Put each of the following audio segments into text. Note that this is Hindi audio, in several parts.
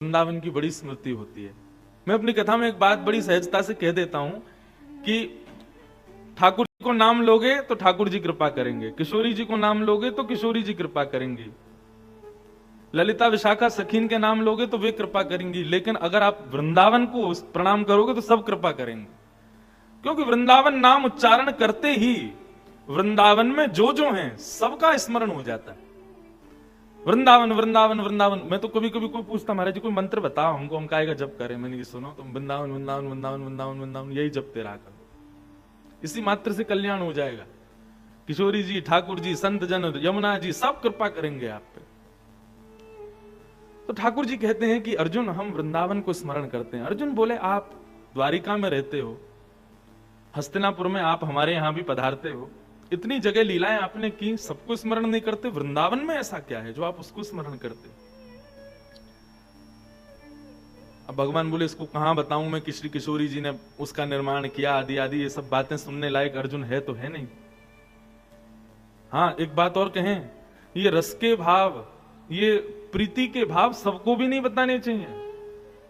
वृंदावन की बड़ी स्मृति होती है। मैं अपनी कथा में एक बात बड़ी सहजता से कह देता हूं कि ठाकुर जी को नाम लोगे तो ठाकुर जी कृपा करेंगे, किशोरी जी को नाम लोगे तो किशोरी जी कृपा करेंगी, ललिता विशाखा सखीन के नाम लोगे तो वे कृपा करेंगी, लेकिन अगर आप वृंदावन को प्रणाम करोगे तो सब कृपा करेंगे। क्योंकि वृंदावन नाम उच्चारण करते ही वृंदावन में जो जो है सबका स्मरण हो जाता है। वृंदावन वृंदावन वृंदावन। मैं तो कभी कभी कोई पूछता, महाराज जी कोई मंत्र बताओ हमको, हम काहे का जप करें। मैंने ये सुनो, तुम वृंदावन वृंदावन वृंदावन वृंदावन वृंदावन यही जपते रहा करो, इसी मात्र से कल्याण हो जाएगा। किशोरी जी, ठाकुर जी, संत जन, यमुना जी सब कृपा करेंगे आप पे। तो ठाकुर जी कहते हैं कि अर्जुन हम वृंदावन को स्मरण करते हैं। अर्जुन बोले आप द्वारिका में रहते हो, हस्तिनापुर में आप हमारे यहां भी पधारते हो, इतनी जगह लीलाएं आपने की, सबको स्मरण नहीं करते? वृंदावन में ऐसा क्या है जो आप उसको स्मरण करते? अब भगवान बोले इसको कहां बताऊं मैं कि श्री किशोरी जी ने उसका निर्माण किया, आदि आदि। ये सब बातें सुनने लायक अर्जुन है तो है नहीं। हाँ, एक बात और कहें, ये रस के भाव, ये प्रीति के भाव सबको भी नहीं बताने चाहिए।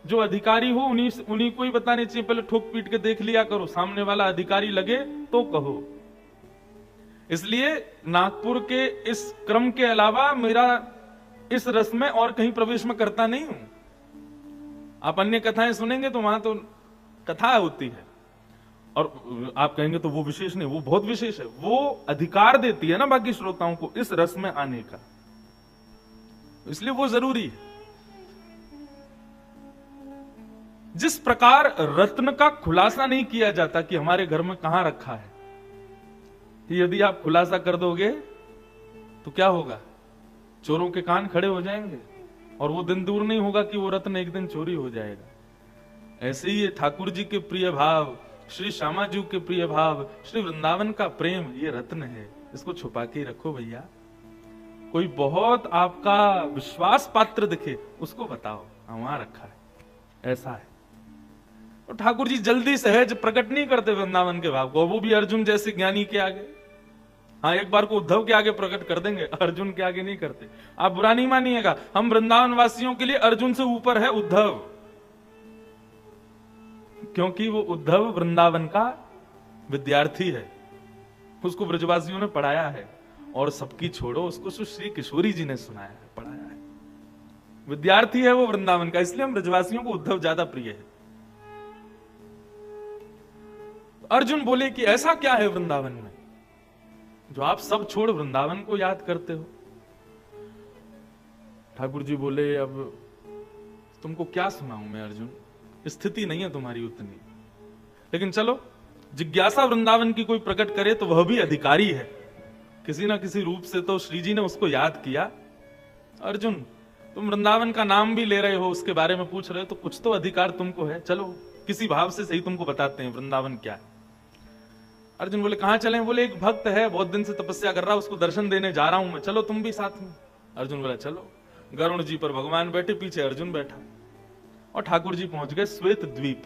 जो अधिकारी हो उन्हीं को ही बताने चाहिए। पहले ठोक पीट के देख लिया करो, सामने वाला अधिकारी लगे तो कहो। इसलिए नागपुर के इस क्रम के अलावा मेरा इस रस में और कहीं प्रवेश में करता नहीं हूं। आप अन्य कथाएं सुनेंगे तो वहां तो कथा होती है और आप कहेंगे तो वो विशेष नहीं, वो बहुत विशेष है। वो अधिकार देती है ना बाकी श्रोताओं को इस रस में आने का, इसलिए वो जरूरी है। जिस प्रकार रत्न का खुलासा नहीं किया जाता कि हमारे घर में कहां रखा है, यदि आप खुलासा कर दोगे तो क्या होगा? चोरों के कान खड़े हो जाएंगे और वो दिन दूर नहीं होगा कि वो रत्न एक दिन चोरी हो जाएगा। ऐसे ही ठाकुर जी के प्रिय भाव, श्री श्यामा जी के प्रिय भाव, श्री वृंदावन का प्रेम, ये रत्न है, इसको छुपा के रखो भैया। कोई बहुत आपका विश्वास पात्र दिखे उसको बताओ वहां रखा है, ऐसा है। तो ठाकुर जी जल्दी सहज प्रकट नहीं करते वृंदावन के भाव को, वो भी अर्जुन जैसे ज्ञानी के आगे। हाँ, एक बार को उद्धव के आगे प्रकट कर देंगे, अर्जुन के आगे नहीं करते। आप बुरा नहीं मानिएगा, हम वृंदावन वासियों के लिए अर्जुन से ऊपर है उद्धव, क्योंकि वो उद्धव वृंदावन का विद्यार्थी है, उसको ब्रजवासियों ने पढ़ाया है। और सबकी छोड़ो, उसको श्री किशोरी जी ने सुनाया है, पढ़ाया है, विद्यार्थी है वो वृंदावन का। इसलिए हम ब्रजवासियों को उद्धव ज्यादा प्रिय है। अर्जुन बोले कि ऐसा क्या है वृंदावन में जो आप सब छोड़ वृंदावन को याद करते हो? ठाकुर जी बोले अब तुमको क्या सुनाऊं मैं अर्जुन, स्थिति नहीं है तुम्हारी उतनी, लेकिन चलो जिज्ञासा वृंदावन की कोई प्रकट करे तो वह भी अधिकारी है, किसी ना किसी रूप से तो श्री जी ने उसको याद किया। अर्जुन तुम वृंदावन का नाम भी ले रहे हो, उसके बारे में पूछ रहे हो, तो कुछ तो अधिकार तुमको है, चलो किसी भाव से सही तुमको बताते हैं वृंदावन क्या है। अर्जुन बोले कहां चलें? बोले एक भक्त है, बहुत दिन से तपस्या कर रहा, उसको दर्शन देने जा रहा हूं मैं, चलो तुम भी साथ में। अर्जुन बोला चलो। गरुण जी पर भगवान बैठे, पीछे अर्जुन बैठा, और ठाकुर जी पहुंच गए श्वेत द्वीप।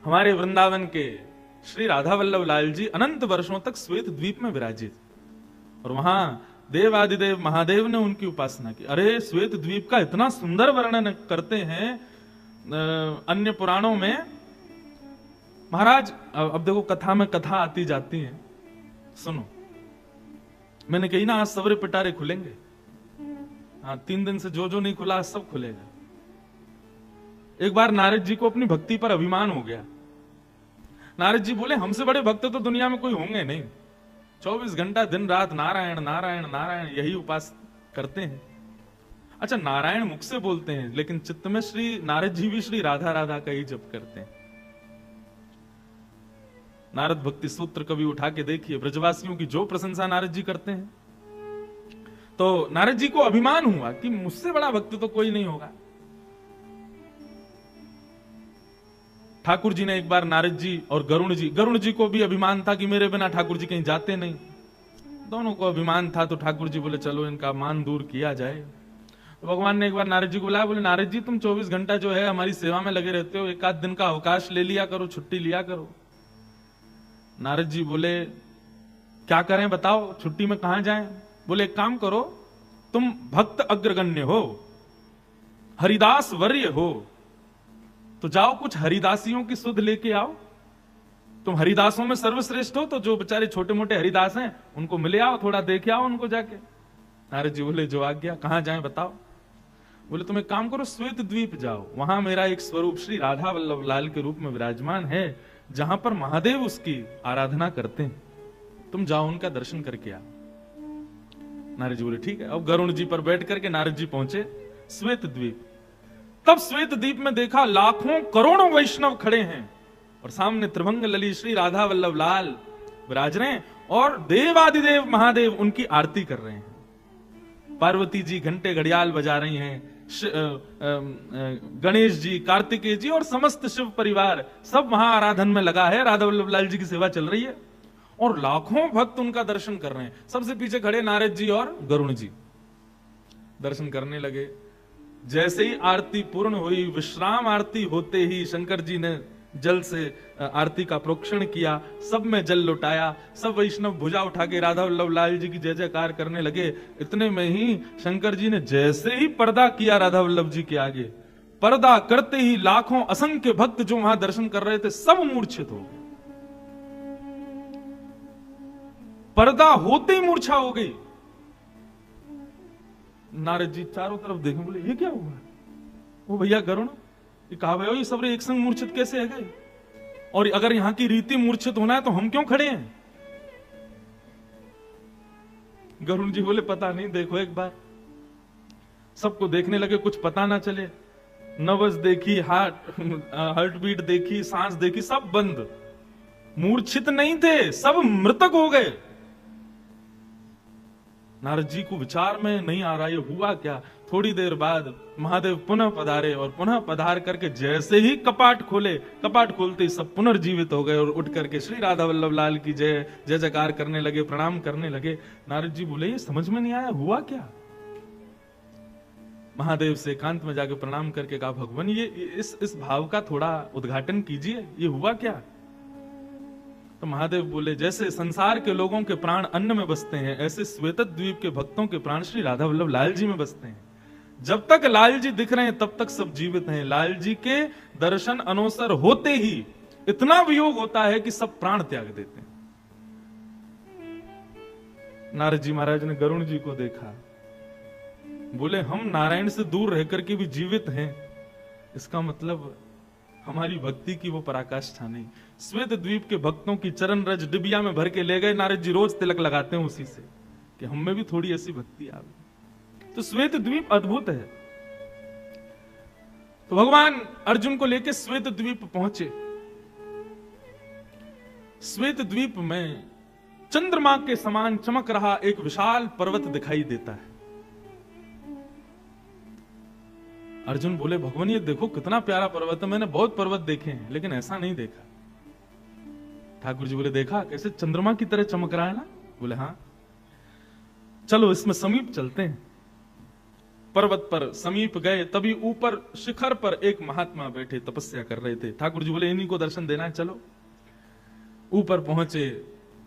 हमारे वृंदावन के श्री राधा वल्लभ लाल जी अनंत वर्षों तक श्वेत द्वीप में विराजित, और वहां देवादिदेव महादेव ने उनकी उपासना की। अरे श्वेत द्वीप का इतना सुंदर वर्णन करते हैं अन्य पुराणों में महाराज। अब देखो कथा में कथा आती जाती है, सुनो। मैंने कही ना आज सवरे पिटारे खुलेंगे। हाँ, 3 दिन से जो जो नहीं खुला सब खुलेगा। एक बार नारद जी को अपनी भक्ति पर अभिमान हो गया। नारद जी बोले हमसे बड़े भक्त तो दुनिया में कोई होंगे नहीं, 24 घंटा दिन रात नारायण नारायण नारायण यही उपास करते हैं। अच्छा, नारायण मुख से बोलते हैं, लेकिन चित्त में श्री नारद जी भी श्री राधा राधा का ही जप करते हैं। नारद भक्ति सूत्र कभी उठा के देखिए, ब्रजवासियों की जो प्रशंसा नारद जी करते हैं, तो नारद जी को अभिमान हुआ कि मुझसे बड़ा भक्त तो कोई नहीं होगा। ठाकुर जी ने एक बार नारद जी और गरुण जी को भी अभिमान था कि मेरे बिना ठाकुर जी कहीं जाते नहीं, दोनों को अभिमान था। तो ठाकुर जी बोले चलो इनका मान दूर किया जाए। तो भगवान ने एक बार नारद जी को बुलाया, बोले नारद जी तुम 24 घंटा जो है हमारी सेवा में लगे रहते हो, एक आध दिन का अवकाश ले लिया करो, छुट्टी लिया करो। नारद जी बोले क्या करें बताओ, छुट्टी में कहां जाएं? बोले एक काम करो, तुम भक्त अग्रगण्य हो, हरिदास वर्य हो तो जाओ कुछ हरिदासियों की सुध लेके आओ। तुम हरिदासों में सर्वश्रेष्ठ हो तो जो बेचारे छोटे मोटे हरिदास हैं उनको मिले आओ, थोड़ा देखे आओ उनको जाके। नारद जी बोले जो आज्ञा, कहां जाएं बताओ। बोले तुम एक काम करो, श्वेत द्वीप जाओ, वहां मेरा एक स्वरूप श्री राधा वल्लभ लाल के रूप में विराजमान है, जहां पर महादेव उसकी आराधना करते हैं, तुम जाओ उनका दर्शन करके आओ। नारद जी बोले ठीक है। अब गरुण जी पर बैठ करके नारद जी पहुंचे श्वेत द्वीप। तब श्वेत द्वीप में देखा लाखों करोड़ों वैष्णव खड़े हैं और सामने त्रिभंग लली श्री राधा वल्लभ लाल विराज रहे हैं और देवादिदेव महादेव उनकी आरती कर रहे हैं। पार्वती जी घंटे घड़ियाल बजा रही हैं, गणेश जी, कार्तिकेय जी और समस्त शिव परिवार सब वहां आराधन में लगा है, राधा वल्लभ लाल जी की सेवा चल रही है और लाखों भक्त उनका दर्शन कर रहे हैं। सबसे पीछे खड़े नारद जी और गरुण जी दर्शन करने लगे। जैसे ही आरती पूर्ण हुई, विश्राम आरती होते ही शंकर जी ने जल से आरती का प्रोक्षण किया, सब में जल लुटाया, सब वैष्णव भुजा उठा के राधा वल्लभ लाल जी की जय जयकार करने लगे। इतने में ही शंकर जी ने जैसे ही पर्दा किया राधा वल्लभ जी के आगे, पर्दा करते ही लाखों असंख्य भक्त जो वहां दर्शन कर रहे थे सब मूर्छित हो गए। पर्दा होते ही मूर्छा हो गई। नारद जी चारों तरफ देखे, बोले ये क्या हुआ। वो भैया गरुण, ये कहा भाई ये सब एक संग मूर्छित कैसे है गए, और अगर यहां की रीति मूर्छित होना है तो हम क्यों खड़े हैं। गरुण जी बोले पता नहीं, देखो एक बार। सबको देखने लगे, कुछ पता ना चले। नब्ज देखी, हार्ट बीट देखी, सांस देखी, सब बंद। मूर्छित नहीं थे, सब मृतक हो गए। नारद जी को विचार में नहीं आ रहा ये हुआ क्या। थोड़ी देर बाद महादेव पुनः पधारे और पुनः पधार करके जैसे ही कपाट खोले, कपाट खोलते ही सब पुनर्जीवित हो गए और उठ करके श्री राधा वल्लभ लाल की जय जय जयकार करने लगे, प्रणाम करने लगे। नारद जी बोले ये समझ में नहीं आया हुआ क्या। महादेव से एकांत में जाकर प्रणाम करके कहा भगवान ये इस भाव का थोड़ा उद्घाटन कीजिए, ये हुआ क्या। तो महादेव बोले जैसे संसार के लोगों के प्राण अन्न में बसते हैं, ऐसे श्वेत द्वीप के भक्तों के प्राण श्री राधा वल्लभ लाल जी में बसते हैं। जब तक लाल जी दिख रहे हैं तब तक सब जीवित हैं। लाल जी के दर्शन अनुसार होते ही इतना वियोग होता है कि सब प्राण त्याग देते हैं। नारद जी महाराज ने गरुण जी को देखा, बोले हम नारायण से दूर रहकर के भी जीवित हैं, इसका मतलब हमारी भक्ति की वो पराकाष्ठा नहीं। श्वेत द्वीप के भक्तों की चरण रज डिबिया में भर के ले गए। नारद जी रोज तिलक लगाते हैं उसी से कि हम में भी थोड़ी ऐसी भक्ति आवे। तो श्वेत द्वीप अद्भुत है। तो भगवान अर्जुन को लेकर श्वेत द्वीप पहुंचे। श्वेत द्वीप में चंद्रमा के समान चमक रहा एक विशाल पर्वत दिखाई देता है। अर्जुन बोले भगवान ये देखो कितना प्यारा पर्वत है, मैंने बहुत पर्वत देखे हैं लेकिन ऐसा नहीं देखा। ठाकुर जी बोले देखा कैसे चंद्रमा की तरह चमक रहा है ना। बोले हाँ चलो इसमें समीप चलते हैं। पर्वत पर समीप गए, तभी ऊपर शिखर पर एक महात्मा बैठे तपस्या कर रहे थे। ठाकुर जी बोले इन्हीं को दर्शन देना है, चलो। ऊपर पहुंचे,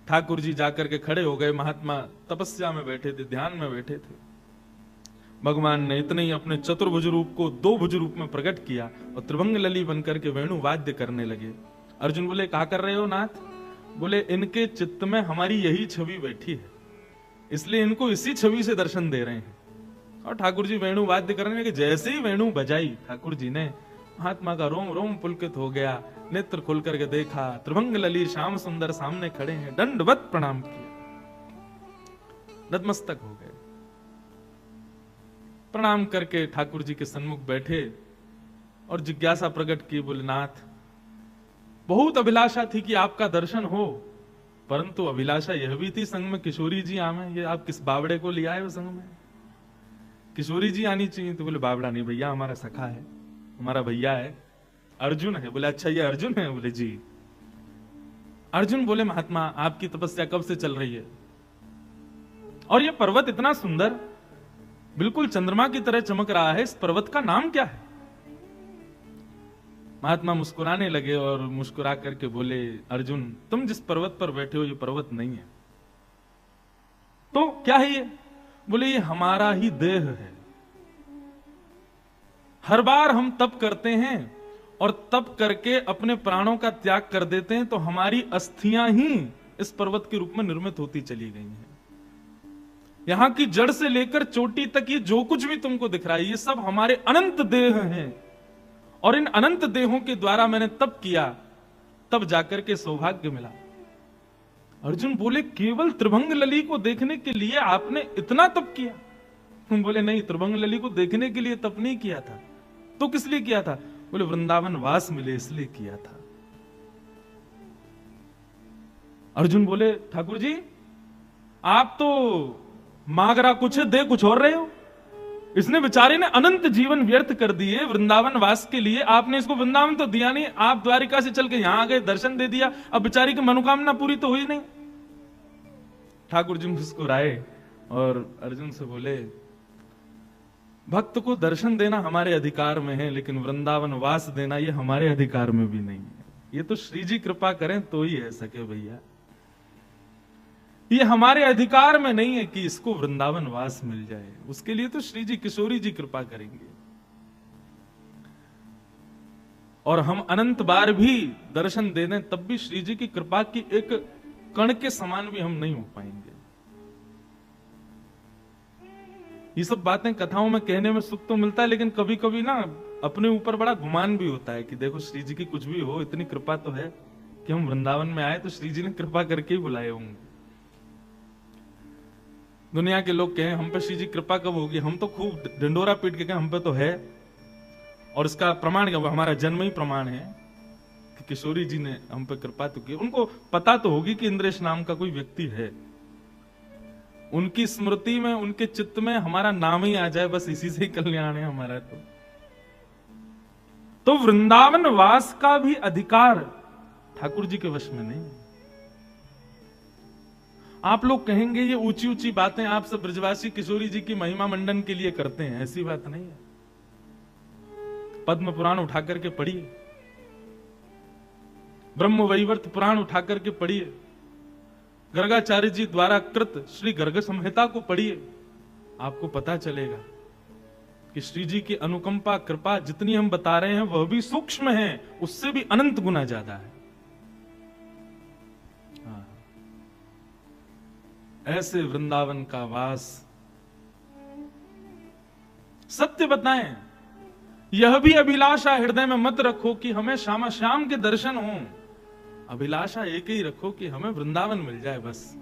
ठाकुर जी जाकर के खड़े हो गए। महात्मा तपस्या में बैठे थे, ध्यान में बैठे थे। भगवान ने इतने ही अपने चतुर्भुज रूप को दो भुज रूप में प्रकट किया और त्रिभंग लली बनकर के वेणु वाद्य करने लगे। अर्जुन बोले क्या कर रहे हो नाथ। बोले इनके चित्त में हमारी यही छवि बैठी है, इसलिए इनको इसी छवि से दर्शन दे रहे हैं। और ठाकुर जी वेणु वाद्य करने लगे। जैसे ही वेणु बजाई ठाकुर जी ने, महात्मा का रोम रोम पुलकित हो गया। नेत्र खोल करके देखा, त्रिभंग लली श्याम सुंदर सामने खड़े हैं। दंडवत प्रणाम किया, नतमस्तक हो गए। प्रणाम करके ठाकुर जी के सन्मुख बैठे और जिज्ञासा प्रकट की। बोले नाथ बहुत अभिलाषा थी कि आपका दर्शन हो, परंतु अभिलाषा यह भी थी संग में किशोरी जी आवे। ये आप किस बावड़े को ले आए हो संग में, किशोरी जी आनी चाहिए। तो बोले बावड़ा नहीं भैया, हमारा सखा है, हमारा भैया है, अर्जुन है। बोले अच्छा ये अर्जुन है। बोले जी। अर्जुन बोले महात्मा आपकी तपस्या कब से चल रही है, और ये पर्वत इतना सुंदर बिल्कुल चंद्रमा की तरह चमक रहा है, इस पर्वत का नाम क्या है। महात्मा मुस्कुराने लगे और मुस्कुरा करके बोले अर्जुन तुम जिस पर्वत पर बैठे हो ये पर्वत नहीं है। तो क्या है ये। बोले ये हमारा ही देह है, हर बार हम तप करते हैं और तप करके अपने प्राणों का त्याग कर देते हैं, तो हमारी अस्थियां ही इस पर्वत के रूप में निर्मित होती चली गई हैं। यहां की जड़ से लेकर चोटी तक ये जो कुछ भी तुमको दिख रहा है, ये सब हमारे अनंत देह हैं, और इन अनंत देहों के द्वारा मैंने तप किया, तब जाकर के सौभाग्य मिला। अर्जुन बोले, केवल त्रिभंग लली को देखने के लिए आपने इतना तप किया? तुम बोले, नहीं, त्रिभंग लली को देखने के लिए तप नहीं किया था। तो किस लिए किया था? बोले, वृंदावन वास मिले इसलिए किया था। अर्जुन बोले, ठाकुर जी आप तो मांग रहा कुछ है, दे कुछ और रहे हो। इसने बेचारे ने अनंत जीवन व्यर्थ कर दिए वृंदावन वास के लिए, आपने इसको वृंदावन तो दिया नहीं, आप द्वारिका से चल के यहां आ गए, दर्शन दे दिया, अब बेचारी की मनोकामना पूरी तो हुई नहीं। ठाकुर जी मुस्कुराए और अर्जुन से बोले, भक्त को दर्शन देना हमारे अधिकार में है, लेकिन वृंदावन वास देना ये हमारे अधिकार में भी नहीं है। ये तो श्री जी कृपा करें तो ही है सके भैया, ये हमारे अधिकार में नहीं है कि इसको वृंदावन वास मिल जाए। उसके लिए तो श्री जी किशोरी जी कृपा करेंगे, और हम अनंत बार भी दर्शन दे दें तब भी श्री जी की कृपा की एक कण के समान भी हम नहीं हो पाएंगे। ये सब बातें कथाओं में कहने में सुख तो मिलता है, लेकिन कभी कभी ना अपने ऊपर बड़ा गुमान भी होता है कि देखो श्री जी की कुछ भी हो, इतनी कृपा तो है कि हम वृंदावन में आए तो श्री जी ने कृपा करके ही बुलाए होंगे। दुनिया के लोग कहें हम पे श्री जी कृपा कब होगी, हम तो खूब डंडोरा पीट के कहें हम पे तो है, और इसका प्रमाण क्या? हमारा जन्म ही प्रमाण है कि किशोरी जी ने हम पे कृपा तो की। उनको पता तो होगी कि इंद्रेश नाम का कोई व्यक्ति है, उनकी स्मृति में, उनके चित्त में हमारा नाम ही आ जाए, बस इसी से ही कल्याण है हमारा। तो वृंदावन वास का भी अधिकार ठाकुर जी के वश में नहीं। आप लोग कहेंगे ये ऊंची ऊंची बातें आप सब ब्रजवासी किशोरी जी की महिमा मंडन के लिए करते हैं, ऐसी बात नहीं है। पद्म पुराण उठा करके पढ़िए, ब्रह्म वैवर्त पुराण उठा करके पढ़िए, गर्गाचार्य जी द्वारा कृत श्री गर्ग संहिता को पढ़िए, आपको पता चलेगा कि श्री जी की अनुकंपा कृपा जितनी हम बता रहे हैं वह भी सूक्ष्म है, उससे भी अनंत गुना ज्यादा है। ऐसे वृंदावन का वास, सत्य बताएं, यह भी अभिलाषा हृदय में मत रखो कि हमें श्यामा श्याम के दर्शन हो। अभिलाषा एक ही रखो कि हमें वृंदावन मिल जाए। बस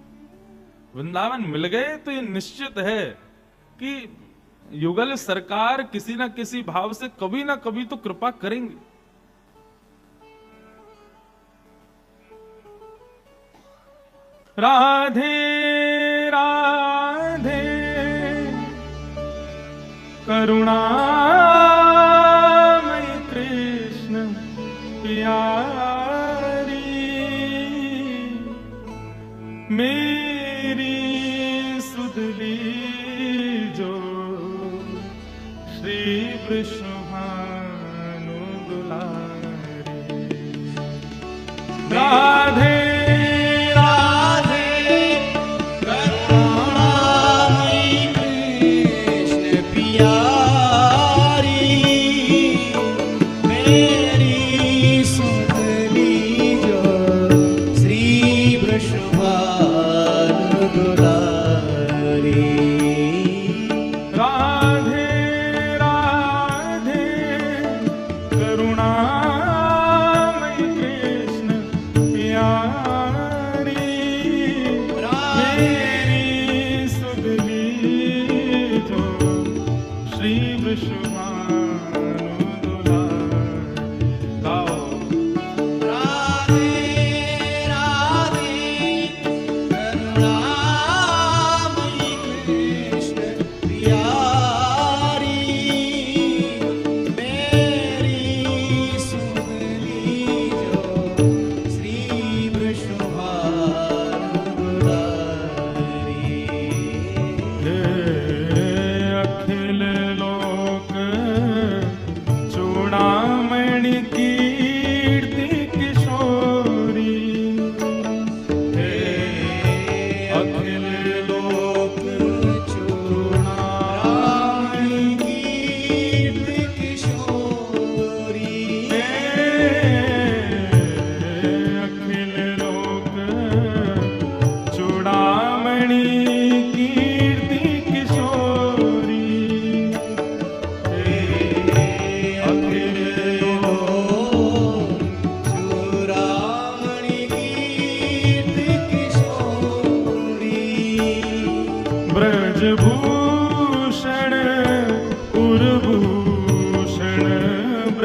वृंदावन मिल गए तो ये निश्चित है कि युगल सरकार किसी ना किसी भाव से कभी ना कभी तो कृपा करेंगे। राधे राधे करुणामयी कृष्ण प्यारी, मेरी सुधली जो श्री कृष्ण भानु दुलारी। राधे राधे राधे करुणा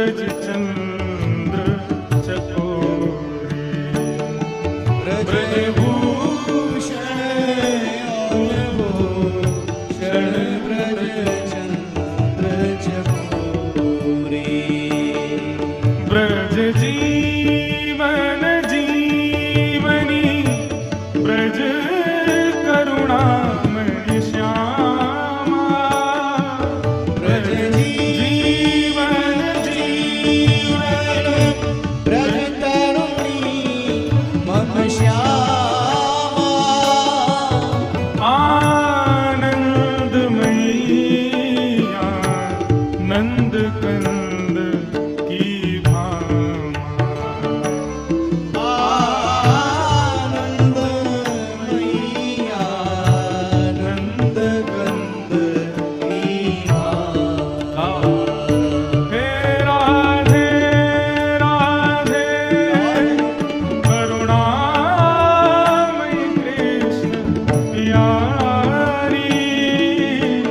ब्रज चंद्र चकोरी। ब्रजभूषण भूषण ब्रज चंद्र चकोरी। ब्रज जीवन जीवनी ब्रज करुणामणि श्यामा। ब्रज जीवन जीवन ब्रज तरुणी मम श्यामा। आनंदमयी नंद कंद की भामा। आनंदमयी आनंद कंद की भामा। हे राधे राधे करुणामयी कृष्ण प्यारी।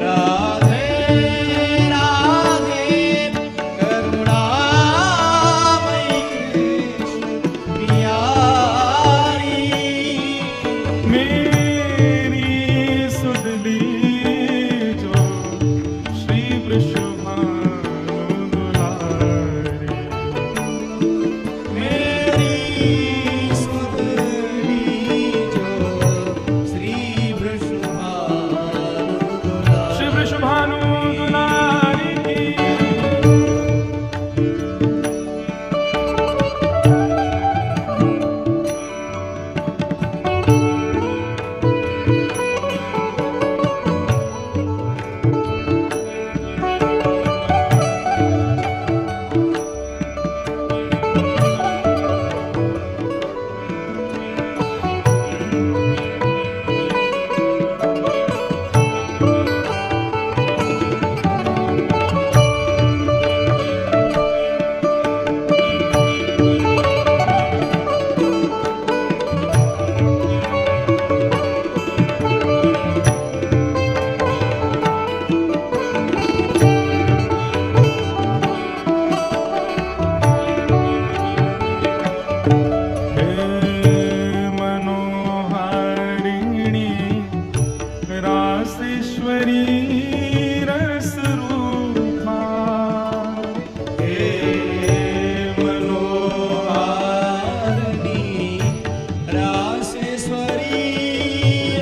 राधे राधे करुणामयी कृष्ण प्यारी। मेरी सुधली जो श्री वृषभानु दुलारी। मेरी सुधली जो श्री श्री वृषभानु दुलारी की। हे मनोहारिणी रासेश्वरी रसरूपा। हे मनोहारिणी रासेश्वरी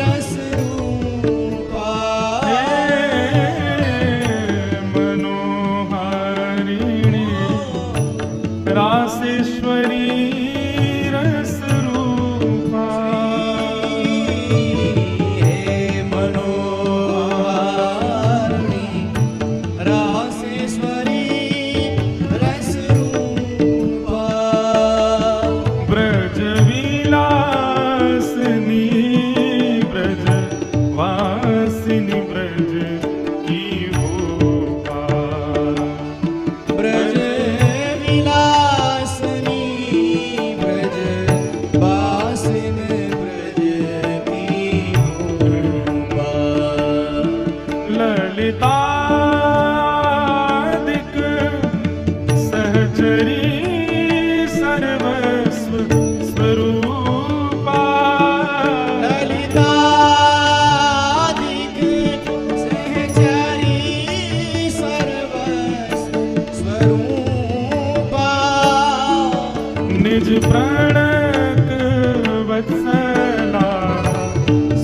रसरूपा। हे मनोहारिणी रासेश्वरी रसरूपा। हे मनोहारिणी रासेश्वरी रसरूपा। ब्रज विलासिनी ब्रज वासिनी ब्रज की भूपा। ब्रज विलासिनी ब्रज वासिन ब्रज की भूपा। ललितादिक सहचरी सर्वस्व स्वरूपा। ललितादिक सहचरी सर्वस्व स्वरूपा। निज प्रणक वत्सला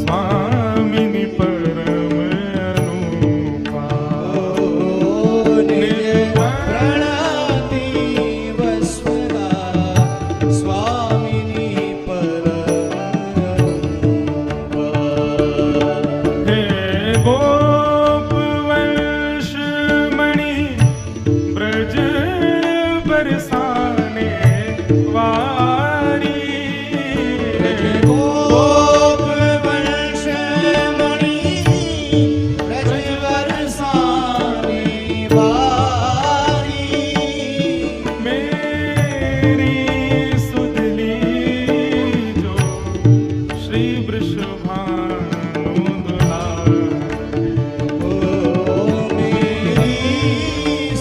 स्वामिनी परम अनुपा। निज प्रणति वस्वला स्वामिनी परमरूपा। हे गोपवंश मणि ब्रज बरसाने वारी। गोपवंश मणि ब्रज बरसाने वारी। मेरी सुधली जो श्री वृषभानु दुलारी। मेरी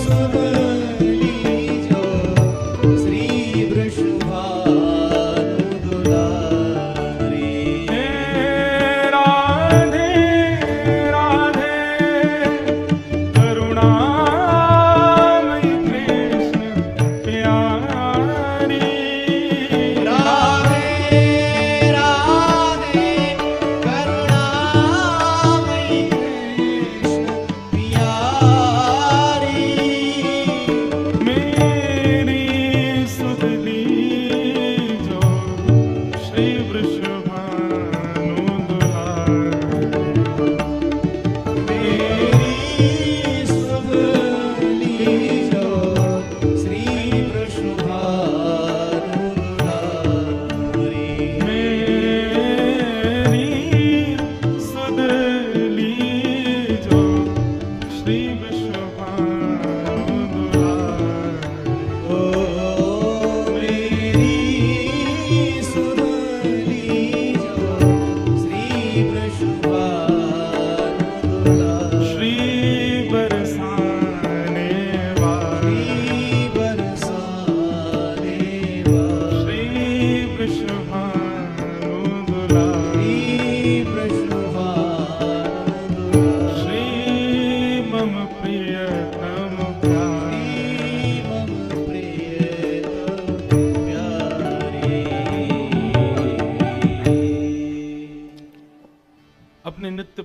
सुधली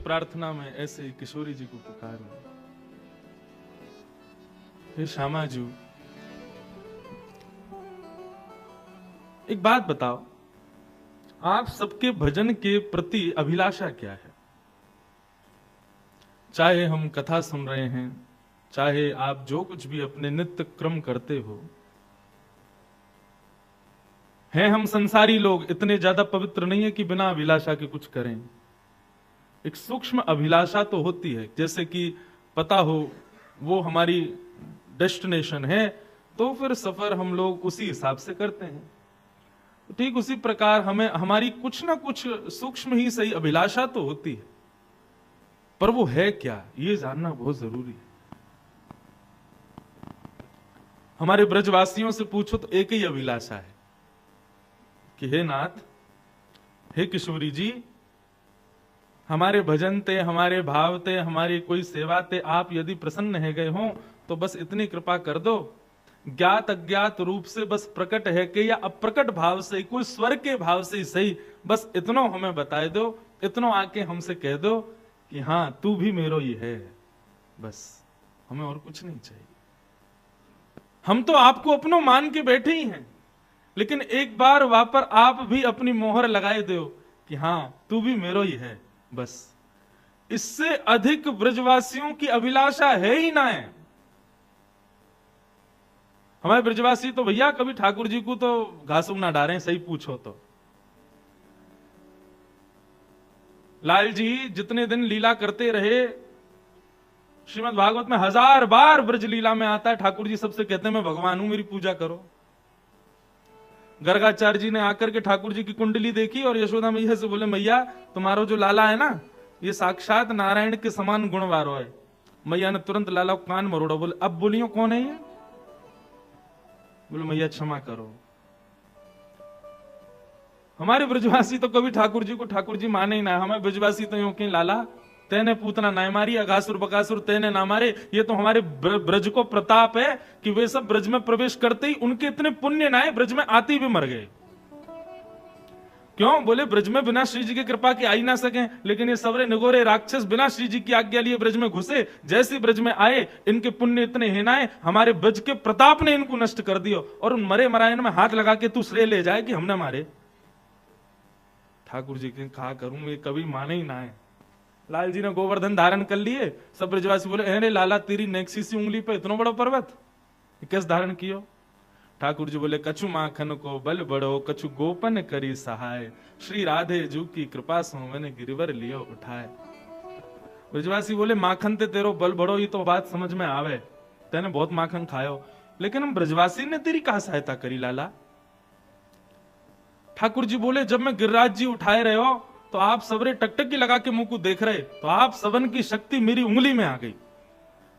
प्रार्थना में ऐसे ही किशोरी जी को पुकारो, हे श्यामा जी, एक बात बताओ, आप सबके भजन के प्रति अभिलाषा क्या है? चाहे हम कथा सुन रहे हैं, चाहे आप जो कुछ भी अपने नित्य क्रम करते हो, हैं हम संसारी लोग इतने ज्यादा पवित्र नहीं है कि बिना अभिलाषा के कुछ करें। एक सूक्ष्म अभिलाषा तो होती है, जैसे कि पता हो वो हमारी डेस्टिनेशन है तो फिर सफर हम लोग उसी हिसाब से करते हैं। ठीक उसी प्रकार हमें हमारी कुछ ना कुछ सूक्ष्म ही सही अभिलाषा तो होती है, पर वो है क्या ये जानना बहुत जरूरी है। हमारे ब्रजवासियों से पूछो तो एक ही अभिलाषा है कि हे नाथ, हे किशोरी जी, हमारे भजन ते, हमारे भाव ते, हमारी कोई सेवा ते आप यदि प्रसन्न है गए हो तो बस इतनी कृपा कर दो, ज्ञात अज्ञात रूप से बस प्रकट है कि या अप्रकट भाव से, कोई स्वर के भाव से ही सही, बस इतनो हमें बताए दो, इतनो आके हमसे कह दो कि हाँ तू भी मेरो ही है। बस हमें और कुछ नहीं चाहिए। हम तो आपको अपनो मान के बैठे ही हैं, लेकिन एक बार वहां पर आप भी अपनी मोहर लगाए दो कि हाँ तू भी मेरो ही है। बस इससे अधिक ब्रजवासियों की अभिलाषा है ही ना है। हमारे ब्रजवासी तो भैया कभी ठाकुर जी को तो घासू ना डालें, सही पूछो तो। लाल जी जितने दिन लीला करते रहे, श्रीमद् भागवत में 1000 बार ब्रज लीला में आता है, ठाकुर जी सबसे कहते हैं मैं भगवान हूं, मेरी पूजा करो। गर्गाचार्य जी ने आकर के ठाकुर जी की कुंडली देखी और यशोदा मैया से बोले, मैया तुम्हारा जो लाला है ना, ये साक्षात नारायण के समान गुण वारो है। मैया ने तुरंत लाला को कान मरोड़ा, बोले अब बोलियो कौन है ये? बोले मैया क्षमा करो। हमारे ब्रजवासी तो कभी ठाकुर जी को ठाकुर जी माने ही ना। हमारे ब्रजवासी तो यूं कि लाला तेने पूतना ना मारी, अगासुर बकासुर तेने ना मारे। ये तो हमारे ब्रज को प्रताप है कि वे सब ब्रज में प्रवेश करते ही उनके इतने पुण्य ना है, ब्रज में आते ही भी मर गए। क्यों? बोले ब्रज में बिना श्री जी की कृपा के आ ही ना सके, लेकिन ये सवरे निगोरे राक्षस बिना श्री जी की आज्ञा लिए ब्रज में घुसे, जैसे ब्रज में आए इनके पुण्य इतने हेनाए, हमारे ब्रज के प्रताप ने इनको नष्ट कर दिया। और उन मरे मरायन में हाथ लगा के तू श्रेय ले जाए कि हमने मारे। ठाकुर जी के कहा करूं, ये कभी माने ही ना है। लाल जी ने गोवर्धन धारण कर लिए, सब ब्रजवासी बोले अरे लाला तेरी नेक्सी सी उंगली पे इतना बड़ा पर्वत कैसे धारण कियो? ठाकुर जी बोले कछु माखन को बल बढ़ो, कछु गोपन करी सहाय, श्री राधे जू की कृपा सो मैंने गिरिवर लियो उठाए। ब्रजवासी बोले माखन ते तेरो बल बढ़ो, ये तो बात समझ में आवे, तेने बहुत माखन खायो, लेकिन हम ब्रजवासी ने तेरी कहा सहायता करी लाला? ठाकुर जी बोले जब मैं गिरिराज जी उठाए रहे हो तो आप सबरे टकटकी लगा के मुंह को देख रहे, तो आप सबन की शक्ति मेरी उंगली में आ गई।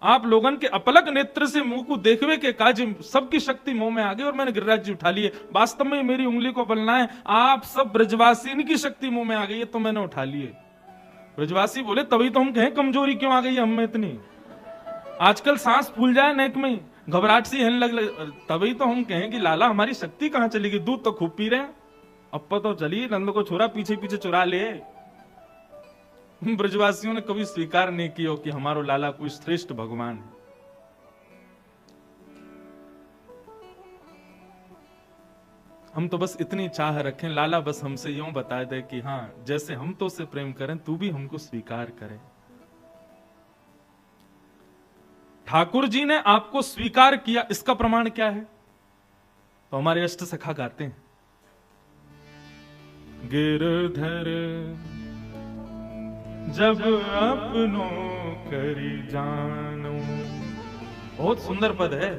आप लोगन के अपलक नेत्र से मुंह को देखवे के काज सबकी शक्ति मुंह में आ गई और मैंने गिरिराज जी उठा लिए। वास्तव में मेरी उंगली को बलना है, आप सब ब्रजवासी इनकी शक्ति मुंह में आ गई है तो मैंने उठा लिए। ब्रजवासी बोले तभी तो हम कहें कमजोरी क्यों आ गई है हमें इतनी, आजकल सांस फूल जाए नेक में, घबराहट सी है लग, तभी तो हम कहें कि लाला हमारी शक्ति कहां चली गई? दूध तो खूब पी रहे हैं, अप्पा तो चलिए नंद को छोरा पीछे पीछे चुरा ले। ब्रजवासियों ने कभी स्वीकार नहीं किया कि हमारो लाला कोई श्रेष्ठ भगवान है। हम तो बस इतनी चाह रखें लाला बस हमसे यूं बता दे कि हाँ जैसे हम तो उससे प्रेम करें तू भी हमको स्वीकार करे। ठाकुर जी ने आपको स्वीकार किया, इसका प्रमाण क्या है? तो हमारे अष्ट सखा गाते हैं, गिरधर जब अपनों करी जानो। बहुत सुंदर पद है।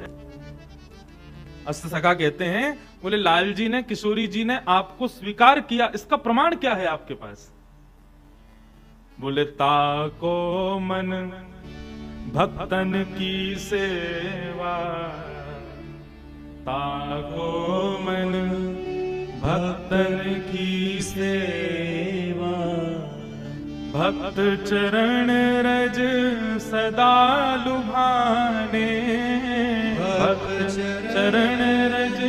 अष्ट सखा कहते हैं, बोले लाल जी ने किशोरी जी ने आपको स्वीकार किया, इसका प्रमाण क्या है आपके पास? बोले ताको मन भक्तन की सेवा, ताको मन भक्तन की सेवा, भक्त चरण रज सदा लुभाने, भक्त चरण रज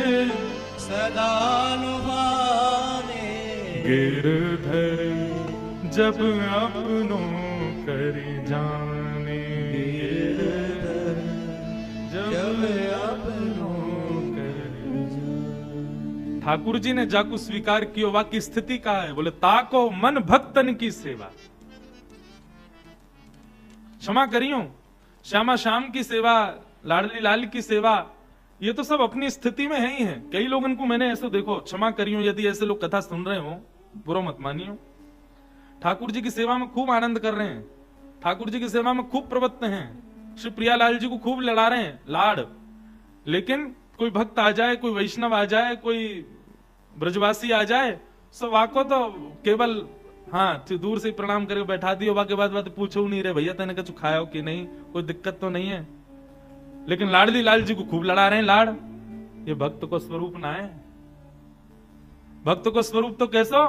सदा लुभाने। गिरधर जब अपनों जाने जब अपनों कर। ठाकुर जी ने जाकू स्वीकार कियो, वा की स्थिति का है, बोले ताको मन भक्तन की सेवा। क्षमा करियो, श्यामा श्याम की सेवा, लाडली लाल की सेवा, ये तो सब अपनी स्थिति में है ही है। कई लोगों को मैंने ऐसे, देखो क्षमा करियो यदि ऐसे लोग कथा सुन रहे हो, बुरा मत मानियो, ठाकुर जी की सेवा में खूब आनंद कर रहे हैं, ठाकुर जी की सेवा में खूब प्रवृत्त हैं, श्री प्रियालाल जी को खूब लड़ा रहे हैं लाड़, लेकिन कोई भक्त आ जाए, कोई वैष्णव आ जाए, कोई ब्रजवासी आ जाए, सब वाको तो केवल हाँ दूर से प्रणाम करके बैठा दियो, बाकी बात पूछो नहीं रहे, भैया तेने कुछ खाया हो कि नहीं, कोई दिक्कत तो नहीं है, लेकिन लाडली लाल जी को खूब लड़ा रहे हैं लाड़। ये भक्त को स्वरूप ना है। भक्त को स्वरूप तो कैसो,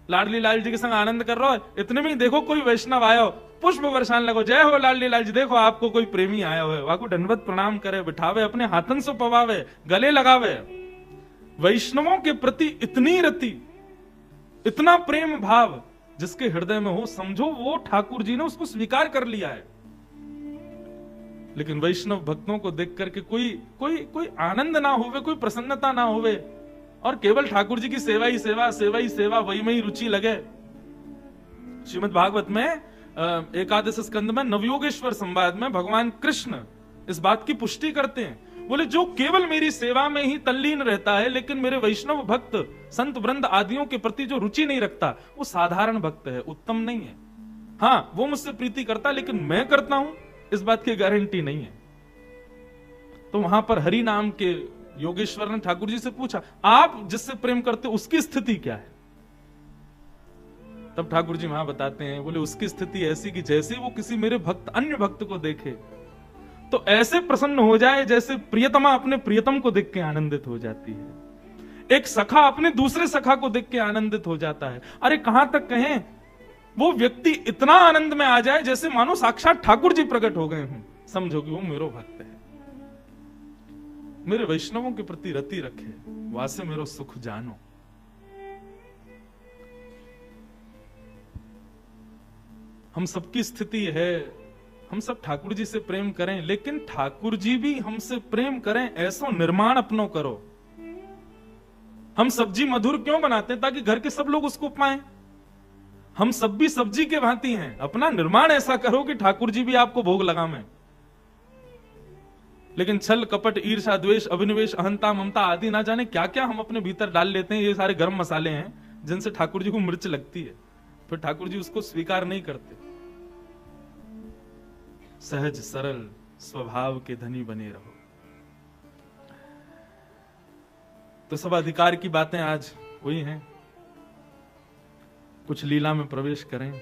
लाडली लाल जी के संग आनंद कर रहा हो, इतने में ही देखो कोई वैष्णव आयो, पुष्प बरसान लगो, जय हो लाडली लाल जी, देखो आपको कोई प्रेमी आया हो, वाको दंडवत प्रणाम करे, बिठावे, अपने हाथन से पवावे, गले लगावे। वैष्णवों के प्रति इतनी रति, इतना प्रेम भाव जिसके हृदय में हो, समझो वो ठाकुर जी ने उसको स्वीकार कर लिया है। लेकिन वैष्णव भक्तों को देख करके कोई आनंद ना होवे, कोई प्रसन्नता ना होवे, और केवल ठाकुर जी की सेवा ही सेवा, सेवा ही सेवा, वही में ही रुचि लगे। श्रीमद् भागवत में एकादश स्कंद में नवयोगेश्वर संवाद में भगवान कृष्ण इस बात की पुष्टि करते हैं, बोले जो केवल मेरी सेवा में ही तल्लीन रहता है, लेकिन मेरे वैष्णव भक्त संत वृंद आदियों के प्रति जो रुचि नहीं रखता, वो साधारण भक्त है, उत्तम नहीं है। हाँ वो मुझसे प्रीति करता, लेकिन मैं करता हूं इस बात की गारंटी नहीं है। तो वहां पर हरि नाम के योगेश्वर ने ठाकुर जी से पूछा, आप जिससे प्रेम करते उसकी स्थिति क्या है? तब ठाकुर जी वहां बताते हैं, बोले उसकी स्थिति ऐसी कि जैसे वो किसी मेरे भक्त अन्य भक्त को देखे तो ऐसे प्रसन्न हो जाए जैसे प्रियतमा अपने प्रियतम को देख के आनंदित हो जाती है, एक सखा अपने दूसरे सखा को देख के आनंदित हो जाता है। अरे कहां तक कहें, वो व्यक्ति इतना आनंद में आ जाए जैसे मानो साक्षात ठाकुर जी प्रकट हो गए हों, समझो कि वो मेरो भक्त है, मेरे वैष्णवों के प्रति रति रखे, वासे मेरो सुख जानो। हम सबकी स्थिति है, हम सब ठाकुर जी से प्रेम करें, लेकिन ठाकुर जी भी हमसे प्रेम करें, ऐसा निर्माण अपनो करो। हम सब्जी मधुर क्यों बनाते हैं? ताकि घर के सब लोग उसको पाएं। हम सब भी सब्जी के भांति हैं, अपना निर्माण ऐसा करो कि ठाकुर जी भी आपको भोग लगावें। लेकिन छल कपट ईर्षा द्वेष अभिनिवेश अहंता ममता आदि ना जाने क्या क्या हम अपने भीतर डाल लेते हैं। ये सारे गर्म मसाले हैं जिनसे ठाकुर जी को मिर्च लगती है, फिर ठाकुर जी उसको स्वीकार नहीं करते। सहज सरल स्वभाव के धनी बने रहो। तो सब अधिकार की बातें आज हुई हैं, कुछ लीला में प्रवेश करें।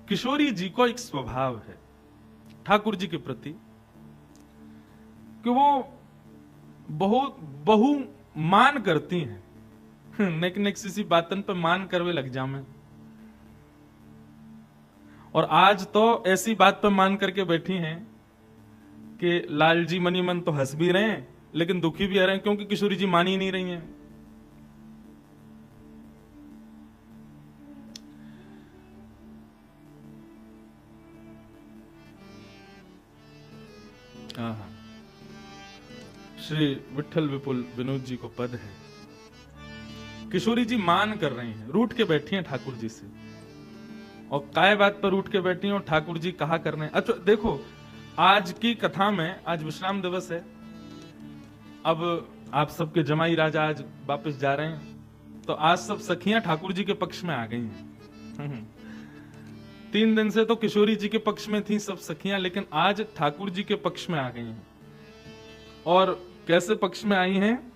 किशोरी जी को एक स्वभाव है ठाकुर जी के प्रति कि वो बहुत बहु मान करती हैं। नेक नेक सी बातन पे मान करवे लग जामे। और आज तो ऐसी बात पे मान करके बैठी हैं कि लाल जी मनी मन तो हंस भी रहे हैं लेकिन दुखी भी आ रहे हैं, क्योंकि किशोरी जी मान ही नहीं रही हैं। श्री विठल विपुल विनोद जी को पद है। किशोरी जी मान कर रही हैं, रूठ के बैठी हैं ठाकुर जी से। और काय बात पर रूठ के बैठी हैं और ठाकुर जी कहा कर रहे हैं। अच्छा देखो, आज की कथा में, आज विश्राम दिवस है, अब आप सबके जमाई राजा आज वापस जा रहे हैं, तो आज सब सखियां ठाकुर जी के पक्ष में आ गई हैं। 3 दिन से तो किशोरी जी के पक्ष में थी सब सखियां, लेकिन आज ठाकुर जी के पक्ष में आ गई हैं। और कैसे पक्ष में आई हैं?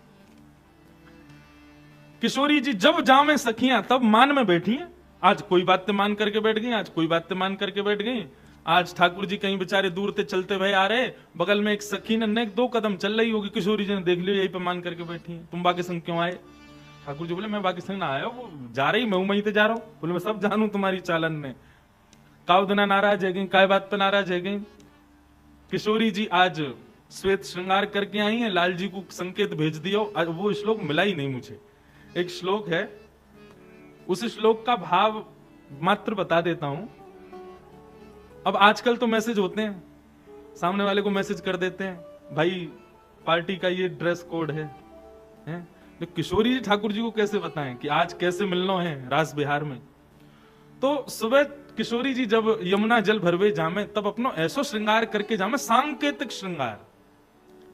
किशोरी जी जब जामे सखियां तब मान में बैठी हैं। आज कोई बात मान करके बैठ गई, आज कोई बात मान करके बैठ गई। आज ठाकुर जी कहीं बेचारे दूर से चलते हुए आ रहे, बगल में एक सखी ने 2 कदम चल रही होगी, किशोरी जी ने देख लिया, यही पे मान करके बैठी है। तुम बाकी संग क्यों आए? ठाकुर जी बोले मैं बाकी संग ना आया, वो जा रही, मैं वहीं पे जा रहा हूं। बोले मैं सब जानू तुम्हारी चालन ने, काव दिना नाराज है गई, काय बात पे नाराज है गई। किशोरी जी आज श्वेत श्रृंगार करके आई हैं, लाल जी को संकेत भेज दिया। वो श्लोक मिला ही नहीं मुझे। एक श्लोक है, उस श्लोक का भाव मात्र बता देता हूं। अब आजकल तो मैसेज होते हैं, सामने वाले को मैसेज कर देते हैं, भाई पार्टी का ये ड्रेस कोड है? तो किशोरी जी ठाकुर जी को कैसे बताएं कि आज कैसे मिलना है रास बिहार में? तो सुबह किशोरी जी जब यमुना जल भरवे जामे, तब अपनो ऐसो श्रृंगार करके जामे, सांकेतिक श्रृंगार।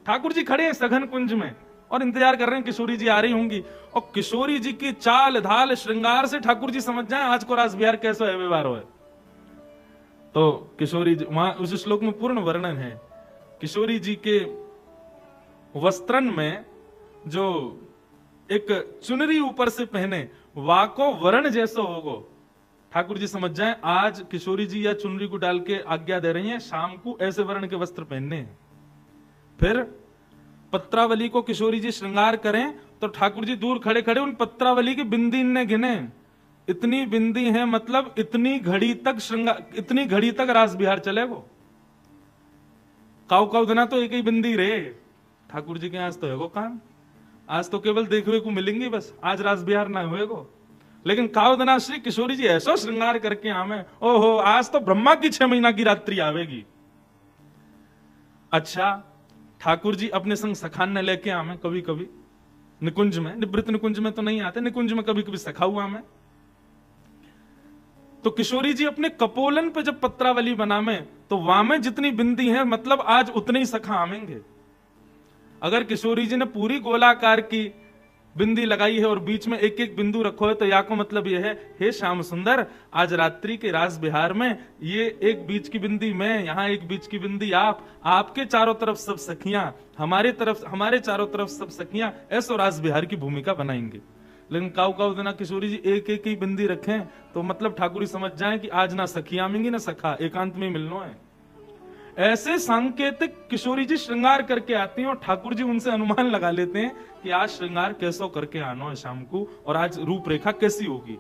ठाकुर जी खड़े हैं सघन कुंज में और इंतजार कर रहे हैं किशोरी जी आ रही होंगी, और किशोरी जी की चाल ढाल श्रृंगार से ठाकुर जी समझ जाए आज को रास बिहार कैसा है व्यवहार हो। तो किशोरी जी, वहां उस श्लोक में पूर्ण वर्णन है किशोरी जी के वस्त्रन में जो एक चुनरी ऊपर से पहने, वाको वर्ण जैसा होगो। ठाकुर जी समझ जाएं आज किशोरी जी या चुनरी को डाल के आज्ञा दे रही हैं शाम को ऐसे वर्ण के वस्त्र पहनने हैं। फिर पत्रावली को किशोरी जी श्रृंगार करें तो ठाकुर जी दूर खड़े खड़े उन पत्रावली की बिंदी ने गिने, इतनी बिंदी है, मतलब इतनी घड़ी तक श्रृंगार, इतनी घड़ी तक रास बिहार चलेगो। काउ दिना तो एक ही बिंदी रे ठाकुर जी के आज तो है काम, आज तो केवल देखने को मिलेंगे बस, आज रास बिहार ना होएगो। लेकिन कावदना श्री किशोरी जी ऐसा श्रृंगार करके आमे, ओहो आज तो ब्रह्मा की 6 महीना की रात्रि आवेगी। अच्छा, ठाकुर जी अपने संग सखान ने लेके आमे, कभी कभी निकुंज में, निवृत्त निकुंज में तो नहीं आते, निकुंज में कभी कभी सखा हुआ में। तो किशोरी जी अपने कपोलन पे जब पत्रावली बनामे तो वहां में जितनी बिंदी है, मतलब आज उतने ही सखा आमेंगे। अगर किशोरी जी ने पूरी गोलाकार की बिंदी लगाई है और बीच में एक एक बिंदु रखो है, तो या को मतलब यह है, हे श्याम सुंदर आज रात्रि के रास बिहार में ये एक बीच की बिंदी मैं, यहां एक बीच की बिंदी आप, आपके चारों तरफ सब सखियां, हमारे चारों तरफ सब सखियां, ऐसो रास बिहार की भूमिका बनाएंगे। लेकिन काउ देना किशोरी जी एक एक ही बिंदी रखें तो मतलब ठाकुर जी समझ जाए कि आज ना सखी आमेंगी ना सखा, एकांत में मिलना है। ऐसे सांकेतिक किशोरी जी श्रृंगार करके आती हैं और ठाकुर जी उनसे अनुमान लगा लेते हैं कि आज श्रृंगार कैसो करके आना है शाम को, और आज रूपरेखा कैसी होगी।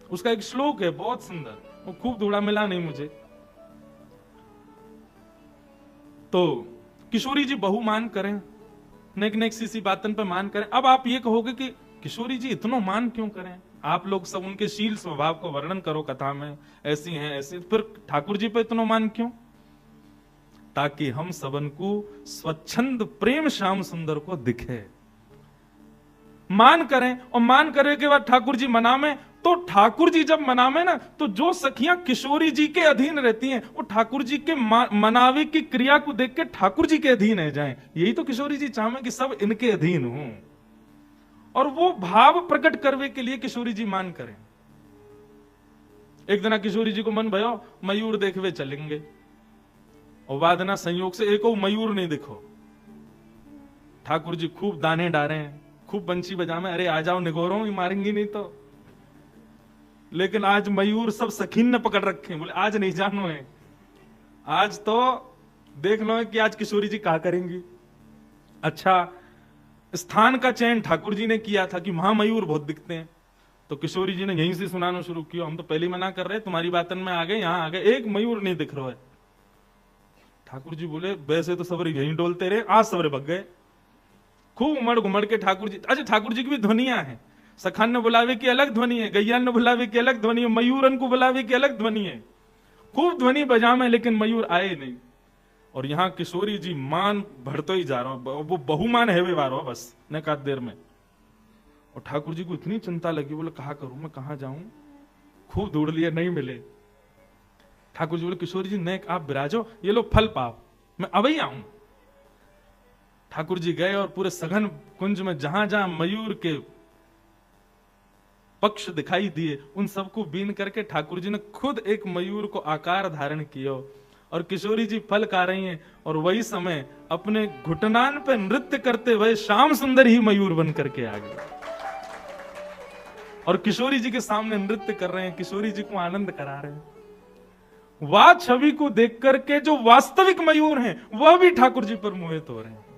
उसका एक श्लोक है बहुत सुंदर, वो खूब धूड़ा मिला नहीं मुझे। तो किशोरी जी बहु मान करें, नेक नेक सी बातन पे मान करें। अब आप ये कहोगे कि किशोरी जी इतना मान क्यों करें? आप लोग सब उनके शील स्वभाव को वर्णन करो कथा में, ऐसी हैं ऐसी, फिर ठाकुर जी पे इतना मान क्यों? ताकि हम सबन को स्वच्छंद प्रेम श्याम सुंदर को दिखे। मान करें, और मान करे के बाद ठाकुर जी मनामे, तो ठाकुर जी जब मनामे ना, तो जो सखियां किशोरी जी के अधीन रहती हैं वो ठाकुर जी के मनावे की क्रिया को देख के ठाकुर जी के अधीन है जाएं। यही तो किशोरी जी चाहे कि सब इनके अधीन हों, और वो भाव प्रकट करने के लिए किशोरी जी मान करें। एक दिन किशोरी जी को मन भयो मयूर देखवे चलेंगे, और वादना संयोग से एक मयूर नहीं दिखो। ठाकुर जी खूब दाने डारे हैं, खूब बंशी बजामे, अरे आ जाओ निगोरो, मारेंगी नहीं तो। लेकिन आज मयूर सब सखीन ने पकड़ रखे, बोले आज नहीं जानो है, आज तो देख लो कि आज किशोरी जी क्या करेंगी। अच्छा, स्थान का चयन ठाकुर जी ने किया था कि वहां मयूर बहुत दिखते हैं, तो किशोरी जी ने यहीं से सुनाना शुरू किया, हम तो पहले मना कर रहे, तुम्हारी बातन में आ गए, यहां आ गए, एक मयूर नहीं दिख रहा है। ठाकुर जी बोले वैसे तो सबरे यहीं डोलते रहे, आज सबरे भग गए। खूब उमड़ घुमड़ के ठाकुर जी, अच्छा ठाकुर जी की भी ध्वनियां हैं, सखान ने बुलावे की अलग ध्वनि है, गैयान ने बुलावे की अलग ध्वनि है, मयूरन को बुलावे की अलग ध्वनि है, खूब ध्वनि बजामे, लेकिन मयूर आए नहीं। और यहाँ किशोरी जी मान भरतो ही जा रहा हो, वो बहुमान है वे बारो बस न का देर में। और ठाकुर जी को इतनी चिंता लगी, बोले कहा करूं मैं, कहा जाऊं, खूब ढूंढ लिया नहीं मिले। ठाकुर जी बोले किशोरी जी नेक आप विराजो, ये लो फल पाओ, मैं अभी आऊं। ठाकुर जी गए और पूरे सघन कुंज में जहां जहां मयूर के पक्ष दिखाई दिए उन सबको बीन करके ठाकुर जी ने खुद एक मयूर को आकार धारण किया, और किशोरी जी फल खा रही हैं, और वही समय अपने घुटनान पे नृत्य करते हुए श्याम सुंदर ही मयूर बन करके आ गए, और किशोरी जी के सामने नृत्य कर रहे हैं, किशोरी जी को आनंद करा रहे हैं। वह छवि को देख करके जो वास्तविक मयूर हैं वह भी ठाकुर जी पर मोहित हो रहे हैं।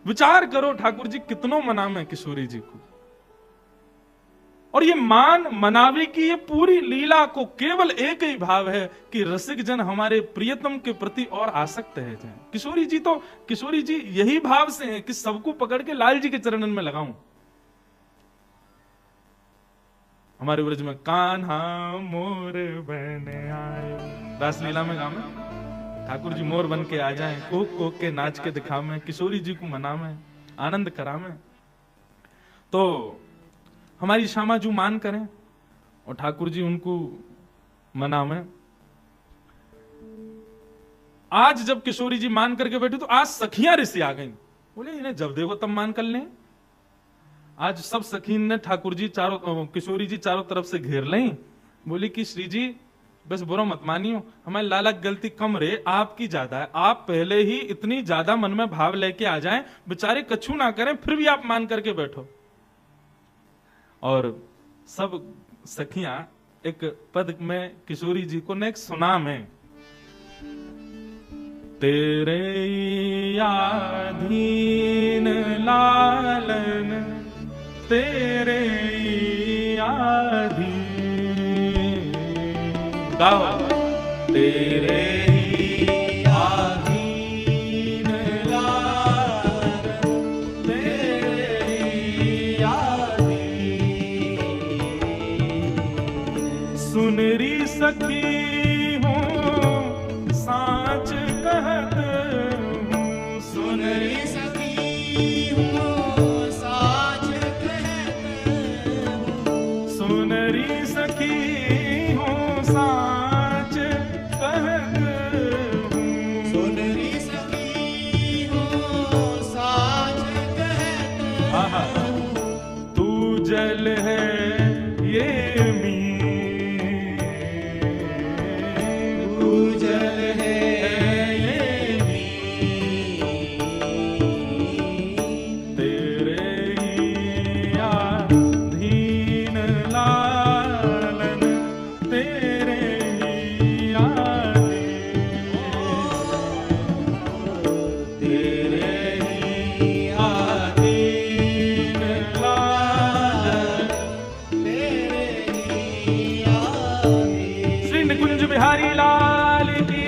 विचार करो ठाकुर जी कितनों मनामे किशोरी जी को, और ये मान मनावे की ये पूरी लीला को केवल एक ही भाव है कि रसिक जन हमारे प्रियतम के प्रति और आसक्त है जाए। किशोरी जी यही भाव से हैं कि सबको पकड़ के लाल जी के चरणन में लगाऊं। हमारे ब्रज में कान्हा मोर बन आए, रासलीला में गावे, ठाकुर जी मोर बन के आ जाएं, कोक कोक के नाच के दिखावे, किशोरी जी को मनावे, आनंद करावे। तो हमारी श्यामा जू मान करें और ठाकुर जी उनको मनावे। आज जब किशोरी जी मान करके बैठी तो आज सखियां ऋषि आ गई, बोले इन्हें जब देखो तब मान कर लें। आज सब सखी ने ठाकुर जी किशोरी जी चारों तरफ से घेर लें, बोली कि श्री जी बस बुरा मत मानियो, हमारी लाला की गलती कम रे, आपकी ज्यादा है। आप पहले ही इतनी ज्यादा मन में भाव लेके आ जाएं, बेचारे कछु ना करें, फिर भी आप मान करके बैठो। और सब सखियां एक पद में किशोरी जी को ने एक सुना में, तेरे आधीन लालन तेरे आधीन, गाओ तेरे आधीन लालन तेरे आधीन, सुनरी सखी हूँ साच कहत हूँ, सुनरी सखी हूँ साच कहत हूँ, सुनरी सखी हूँ साच कहत हूँ, सुनरी सखी हूँ साच कहत हूँ, तू जल है ये मीन, तू जल है ये मीन, तेरे ही आधीन लालन तेरे ही आधीन, तेरे ही आधीन लालन तेरे ही आधीन। श्री निकुंज बिहारी लाल की।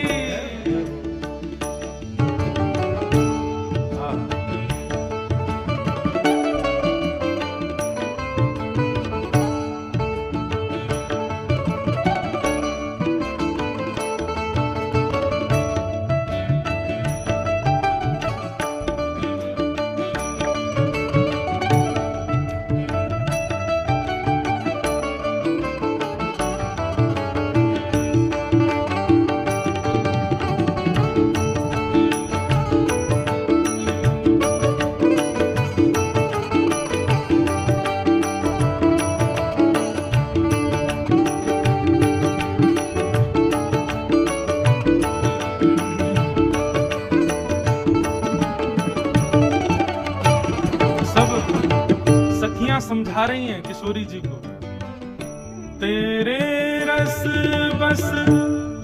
समझा रही हैं किशोरी जी को, तेरे रस बस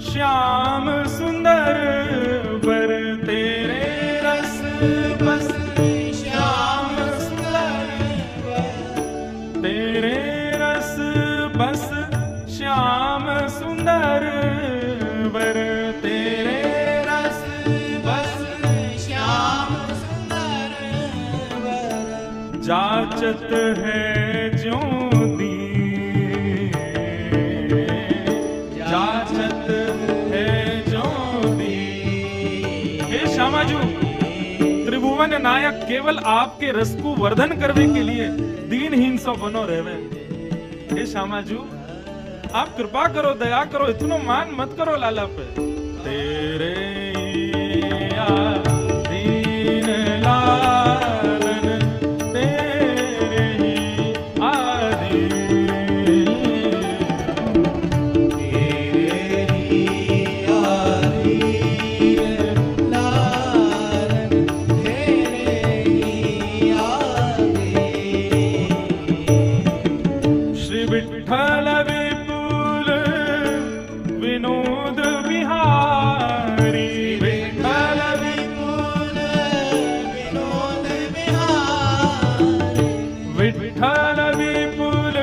श्याम सुंदर बर, तेरे रस बस श्याम सुंदर बर, तेरे रस बस श्याम सुंदर बर, तेरे रस बस श्याम सुंदर बर, जाचत है ज्यों दी, जाचत है ज्यों दी। हे श्यामाजू, त्रिभुवन नायक केवल आपके रस को वर्धन करने के लिए दीनहीन सो बनो रहवे। हे श्यामाजू, आप कृपा करो, दया करो, इतना मान मत करो लाला पे। तेरे आधीन लालन तेरे ही आधीन, तेरे ही आधीन लालन तेरे ही आधीन। श्री विठ्ठल विपुल विनोद बिहारी, विठ्ठल विपुल विनोद बिहारी, विठ्ठल विपुल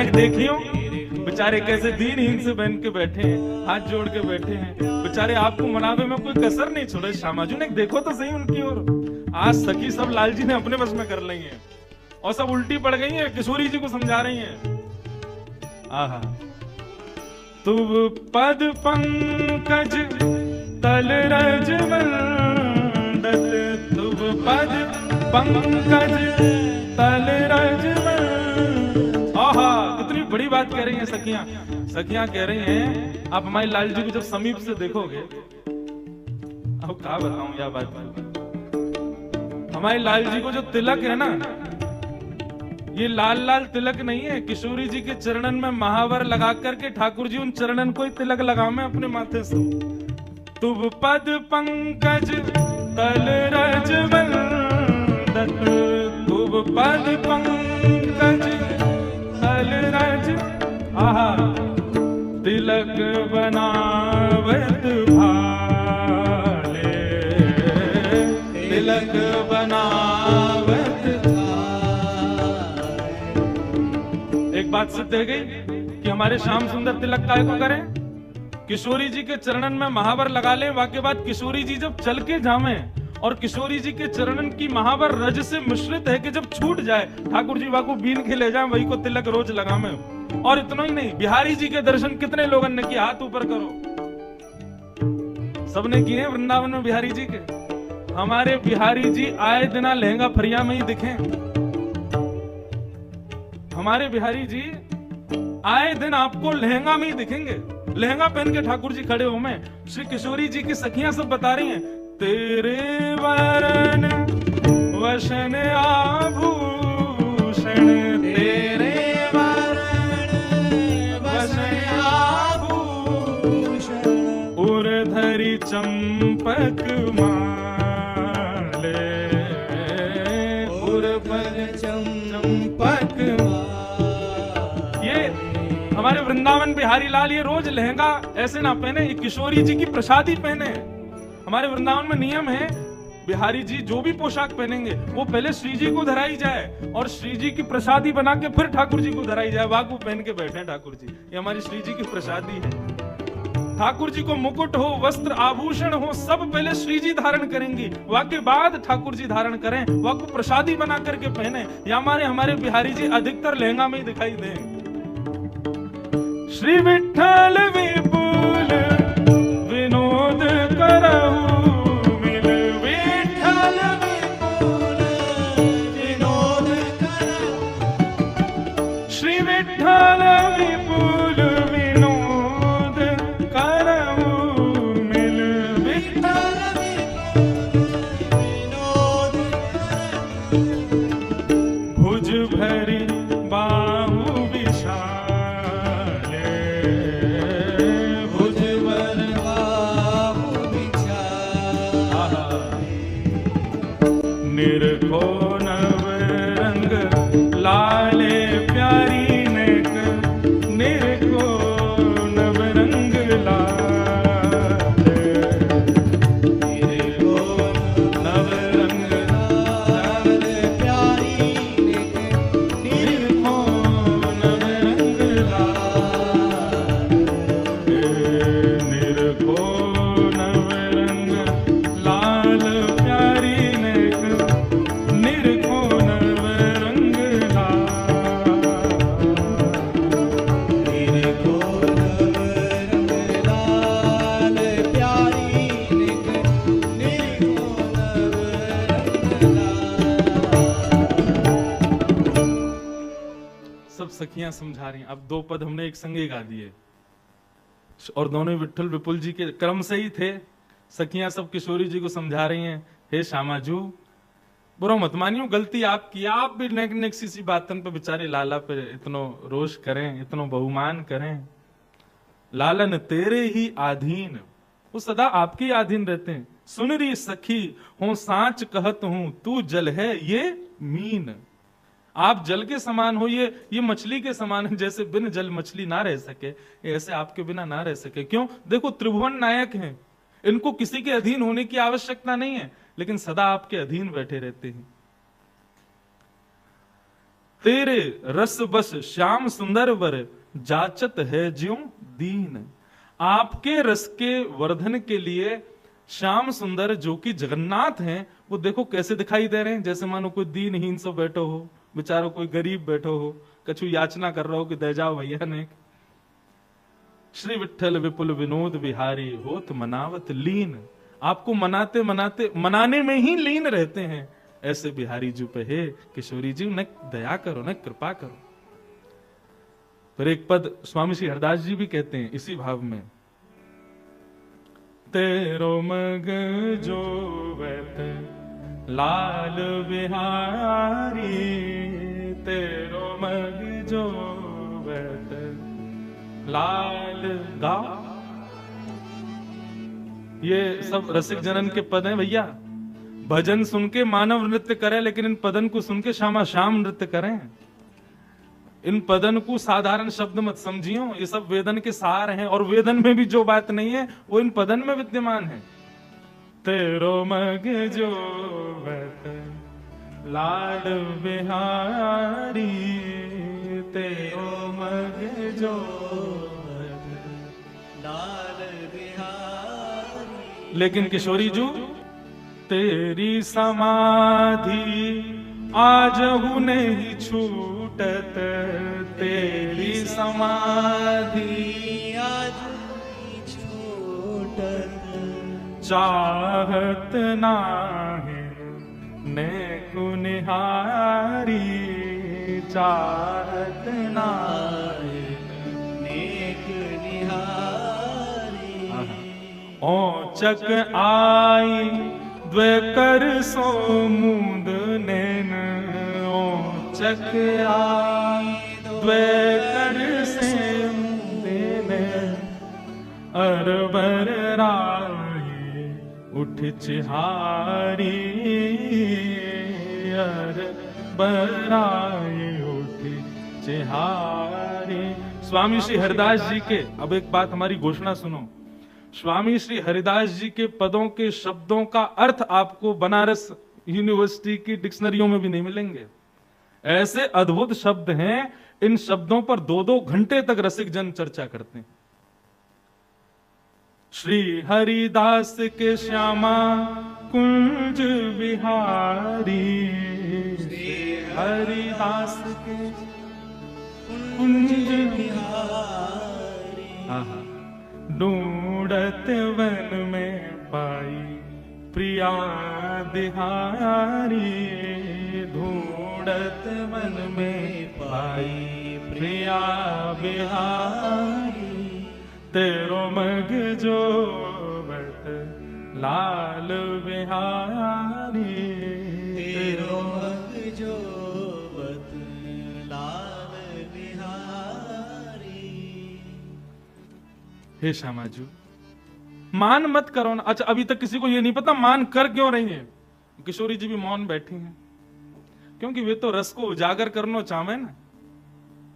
उन्हें देखियो बेचारे कैसे दीनहीन से बहन के बैठे हैं, हाथ जोड़ के बैठे हैं बेचारे, आपको मनावे में कोई कसर नहीं छोड़े। श्यामा जी ने देखो तो सही उनकी ओर। आज सखी सब लाल जी ने अपने बस में कर ली है और सब उल्टी पड़ गई है, किशोरी जी को समझा रही है। आहा, तुम पद पंकज तल रजमंडल, तुम पद पंकज तल रजमंडल। आहा, कितनी बड़ी बात कह रही हैं सखियां। सखियां कह रही हैं आप हमारे लाल जी को जब समीप से देखोगे, अब क्या बताऊं यह बात, हमारे लाल जी को जो तिलक है ना, ये लाल लाल तिलक नहीं है, किशोरी जी के चरणन में महावर लगा करके ठाकुर जी उन चरणन को ही तिलक लगावे अपने माथे से। तुम पद पंकज तल रजमंडल, तुम पद पंकज तल रज, आहा, तिलक बनावत भाले, तिलक बनावत। एक बात सिद्ध है गई कि हमारे श्याम सुंदर तिलक काय को करें, किशोरी जी के चरणन में महावर लगा ले। वाके बाद किशोरी जी जब चल के जावे और किशोरी जी के चरणन की महावर रज से मिश्रित है कि जब छूट जाए, ठाकुर जी वाको बीन के ले जाए, वही को तिलक रोज लगावे। और इतना ही नहीं, बिहारी जी के दर्शन कितने लोगों ने किए, हाथ ऊपर करो, सबने किए वृंदावन में बिहारी जी के। हमारे बिहारी जी आए दिना लहंगा फरिया में ही दिखे, हमारे बिहारी जी आए दिन आपको लहंगा में ही दिखेंगे, लहंगा पहन के ठाकुर जी खड़े हो में। श्री किशोरी जी की सखियां सब बता रही हैं, तेरे वरण वसन आभूषण, तेरे वरण वसन आभूषण, उर्धरि चंपक माले, उर्वर चंपक। ये हमारे वृंदावन बिहारी लाल ये रोज लहंगा ऐसे ना पहने, किशोरी जी की प्रसादी पहने। हमारे वृंदावन में नियम है, बिहारी जी जो भी पोशाक पहनेंगे वो पहले श्री जी को धराई जाए और श्री जी की प्रसादी बना के फिर ठाकुर जी को धराई जाए। वाक वो पहन के बैठे ठाकुर जी, ये हमारी श्री जी की प्रसादी है। ठाकुर जी को मुकुट हो, वस्त्र आभूषण हो, सब पहले श्री जी धारण करेंगी, वाके बाद ठाकुर जी धारण करें, वाको प्रसादी बना करके पहने। या हमारे बिहारी जी अधिकतर लहंगा में ही दिखाई दें। श्री विठ्ठल विपुल विनोद करहु मिल, विठ्ठल विपुल विनोद करहु, श्री विठ्ठल विपुल विनोद करहु मिल, विठ्ठल विनोद करहु, भुज भरी बाहु विशाल, भुज भर बाहु विशाल, निरखो नव रंग लाले प्यारी नेक, निरखो नव रंग लाले, निरखो नव रंग लाले प्यारी नेक, निरखो नव रंग लाले, निरखो नव रंग लाल प्यारी नेक, निरखो नव रंग लाल, निरखो नव रंग लाल प्यारी नेक, निरखो नव रंग लाल। सब सखियां समझा रही हैं। अब दो पद हमने एक संगे गा दिए और दोनों विठ्ठल विपुल जी के क्रम से ही थे। सखियां सब किशोरी जी को समझा रही हैं, हे श्यामाजू बुरा मत मानियो, गलती आपकी, आप भी नेक नेक सी बातन पे बेचारे लाला पे इतनो रोष करें, इतनो बहुमान करें। लालन तेरे ही अधीन, वो सदा आपके ही अधीन रहते हैं। सुन रही सखी हो सांच कहत हूं, तू जल है ये मीन। आप जल के समान हो, ये मछली के समान है। जैसे बिन जल मछली ना रह सके, ऐसे आपके बिना ना रह सके। क्यों? देखो त्रिभुवन नायक हैं, इनको किसी के अधीन होने की आवश्यकता नहीं है, लेकिन सदा आपके अधीन बैठे रहते हैं। तेरे रस बस श्याम सुंदर वर जाचत है ज्यों दीन। आपके रस के वर्धन के लिए श्याम सुंदर जो कि जगन्नाथ हैं, वो देखो कैसे दिखाई दे रहे हैं, जैसे मानो कोई दीनहीन सब बैठो हो, बेचारो कोई गरीब बैठो हो, कछु याचना कर रहा हो कि दे जाओ भैया ने। श्री विठ्ठल विपुल विनोद बिहारी होत मनावत लीन। आपको मनाते मनाते मनाने में ही लीन रहते हैं ऐसे बिहारी जी पे है किशोरी जी, न दया करो, न कृपा करो। फिर एक पद स्वामी श्री हरदास जी भी कहते हैं इसी भाव में, तेरो मग जो वैत लाल बिहारी, तेरो मग जो वैत लाल गा। ये सब रसिक जनन के पद हैं भैया। भजन सुन के मानव नृत्य करे, लेकिन इन पदन को सुन के श्यामा श्याम नृत्य करें। इन पदन को साधारण शब्द मत समझियो, ये सब वेदन के सार हैं, और वेदन में भी जो बात नहीं है वो इन पदन में विद्यमान है। तेरो मग जो लाड बिहारी, तेरो मग जो लाल बिहारी। लेकिन किशोरी जू तेरी समाधि आजहु नहीं छूटत, तेरी समाधि आज छूटत। चाहत नाहि नेकु निहारी, चाहत नाहि नेक निहारी। औचक आई द्वे कर सो मूंद नैन, औचक आई द्वे कर से मूंद नैन। अरबर राही उठ चिहारी, अरबर राही उठ चिहारी। स्वामी श्री हरिदास जी के, अब एक बात हमारी घोषणा सुनो, स्वामी श्री हरिदास जी के पदों के शब्दों का अर्थ आपको बनारस यूनिवर्सिटी की डिक्शनरियों में भी नहीं मिलेंगे। ऐसे अद्भुत शब्द हैं, इन शब्दों पर 2-2 घंटे तक रसिक जन चर्चा करते हैं। श्री हरिदास के श्यामा कुंज बिहारी, श्री हरिदास के कुंज बिहारी। ढूंढत वन में पाई प्रिया बिहारी, ढूंढत वन में पाई प्रिया बिहारी। तेरो मग जो बत लाल बिहारी, तेरो मग जो बत लाल बिहारी। हे श्यामाजू, मान मत करो ना। अच्छा, अभी तक किसी को ये नहीं पता मान कर क्यों रही है। किशोरी जी भी मौन बैठी हैं, क्योंकि वे तो रस को उजागर करना चाहे ना।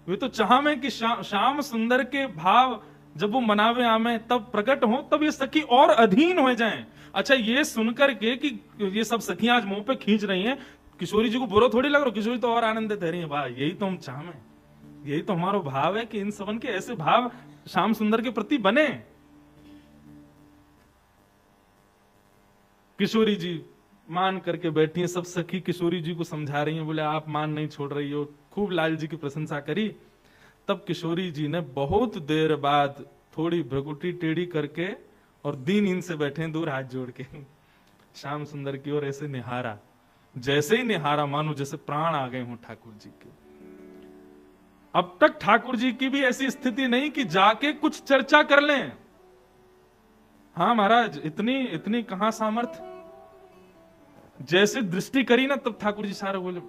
वे तो चाहे कि श्याम सुंदर के भाव जब वो मनावे आमे तब प्रकट हो, तब ये सखी और अधीन हो जाएं। अच्छा, ये सुनकर के कि ये सब सखियां आज मुंह पे खींच रही हैं, किशोरी जी को बुरा थोड़ी लग रहा, किशोरी तो और आनंदित रही है। वाह, यही तो हम चाहें, यही तो हमारा भाव है कि इन सबन के ऐसे भाव श्याम सुंदर के प्रति बने। किशोरी जी मान करके बैठी हैं, सब सखी किशोरी जी को समझा रही हैं, बोले आप मान नहीं छोड़ रही हो। खूब लाल जी की प्रशंसा करी। तब किशोरी जी ने बहुत देर बाद थोड़ी भ्रकुटी टेढ़ी करके और दीन से बैठे दूर हाथ जोड़ के श्याम सुंदर की ओर ऐसे निहारा। जैसे ही निहारा, मानो जैसे प्राण आ गए हों ठाकुर जी के। अब तक ठाकुर जी की भी ऐसी स्थिति नहीं कि जाके कुछ चर्चा कर लें। हाँ महाराज, इतनी कहां सामर्थ। जैसे दृष्टि करी ना, तब ठाकुर जी सारे बोले